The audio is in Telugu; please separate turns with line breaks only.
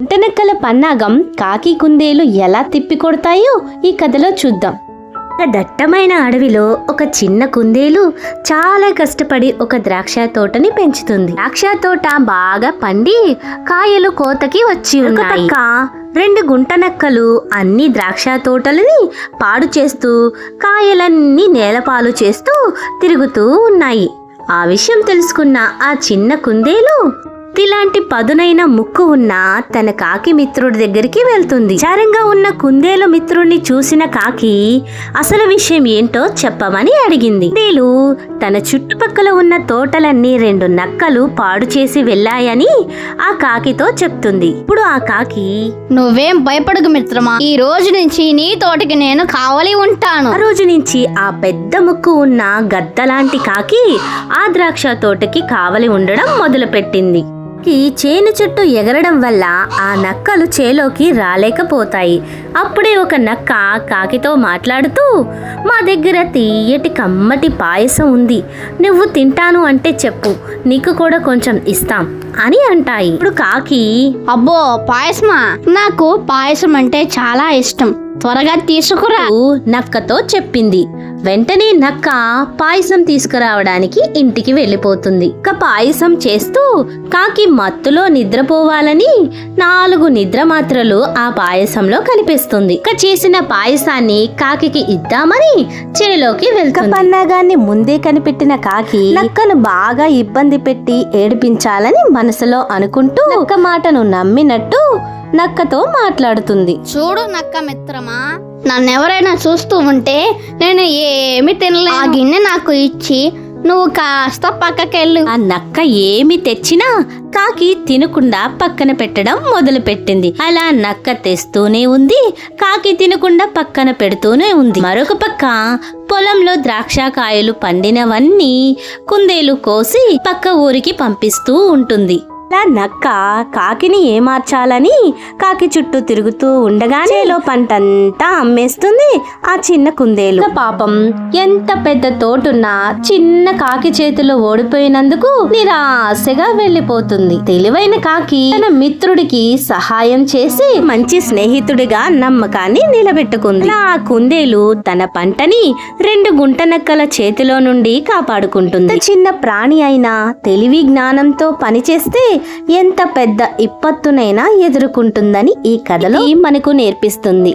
గుంటనక్కల పన్నాగం కాకి కుందేలు ఎలా తిప్పికొడతాయో ఈ కథలో చూద్దాం. ఒక దట్టమైన అడవిలో ఒక చిన్న కుందేలు చాలా కష్టపడి ఒక ద్రాక్ష తోటని పెంచుతుంది. ద్రాక్ష తోట బాగా పండి కాయలు కోతకి వచ్చి ఉన్నాయి. రెండు గుంటనక్కలు అన్ని ద్రాక్ష తోటలని పాడు చేస్తూ కాయలన్నీ నేలపాలు చేస్తూ తిరుగుతూ ఉన్నాయి. ఆ విషయం తెలుసుకున్న ఆ చిన్న కుందేలు ఇలాంటి పదునైన ముక్కు ఉన్న తన కాకి మిత్రుడి దగ్గరికి వెళ్తుంది. చారంగా ఉన్న కుందేలు మిత్రుడిని చూసిన కాకి అసలు విషయం ఏంటో చెప్పమని అడిగింది. కుందేలు తన చుట్టుపక్కల ఉన్న తోటలన్నీ రెండు నక్కలు పాడు చేసి వెళ్ళాయని ఆ కాకితో చెప్తుంది. ఇప్పుడు ఆ కాకి,
నువ్వేం భయపడకు మిత్రమా, ఈ రోజు నుంచి నీ తోటకి నేను కావలి ఉంటాను.
ఆ రోజు నుంచి ఆ పెద్ద ముక్కు ఉన్న గద్దలాంటి కాకి ఆ ద్రాక్ష తోటకి కావలి ఉండడం మొదలుపెట్టింది. చేను చుట్టూ ఎగరడం వల్ల ఆ నక్కలు చేలోకి రాలేకపోతాయి. అప్పుడే ఒక నక్క కాకితో మాట్లాడుతూ, మా దగ్గర తీయటి కమ్మటి పాయసం ఉంది, నువ్వు తింటాను అంటే చెప్పు, నీకు కూడా కొంచెం ఇస్తాం అని అంటాయి. ఇప్పుడు కాకి,
అబ్బో పాయసమా, నాకు పాయసం అంటే చాలా ఇష్టం, త్వరగా తీసుకురా
నక్కతో చెప్పింది. వెంటనే నక్క పాయసం తీసుకురావడానికి ఇంటికి వెళ్ళిపోతుంది. పాయసం చేస్తూ కాకి మత్తులో నిద్రపోవాలని 4 నిద్ర మాత్రలు ఆ పాయసంలో కలిపేస్తుంది. చేసిన పాయసాన్ని కాకికి ఇద్దామని చేలోకి వెళ్తుంది. పన్నాగాన్ని ముందే కనిపెట్టిన కాకి నక్కను బాగా ఇబ్బంది పెట్టి ఏడిపించాలని మనసులో అనుకుంటూ నక్క మాటను నమ్మినట్టు నక్కతో మాట్లాడుతుంది.
చూడు నక్క మిత్రమా, నన్నెవరైనా చూస్తూ ఉంటే నేను ఏమి తినలే, ఆ గిన్నె నాకు ఇచ్చి నువ్వు కాస్త పక్కకెళ్ళు.
ఆ నక్క ఏమి తెచ్చినా కాకి తినకుండా పక్కన పెట్టడం మొదలు పెట్టింది. అలా నక్క తెస్తూనే ఉంది, కాకి తినకుండా పక్కన పెడుతూనే ఉంది. మరొక పక్క పొలంలో ద్రాక్షకాయలు పండినవన్నీ కుందేలు కోసి పక్క ఊరికి పంపిస్తూ ఉంటుంది. నక్క కాకిని ఏమార్చాలని కాకి చుట్టూ తిరుగుతూ ఉండగానే పంటంతా అమ్మేస్తుంది ఆ చిన్న కుందేలు. పాపం ఎంత పెద్ద తోటున్నా చిన్న కాకి చేతిలో ఓడిపోయినందుకు నిరాశగా వెళ్లిపోతుంది. తెలివైన కాకి తన మిత్రుడికి సహాయం చేసి మంచి స్నేహితుడిగా నమ్మకాన్ని నిలబెట్టుకుంది. ఆ కుందేలు తన పంటని 2 గుంటనక్కల చేతిలో నుండి కాపాడుకుంటుంది. చిన్న ప్రాణి అయినా తెలివి జ్ఞానంతో పనిచేస్తే ఎంత పెద్ద విపత్తునైనా ఎదుర్కొంటుందని ఈ కథలో మనకు నేర్పిస్తుంది.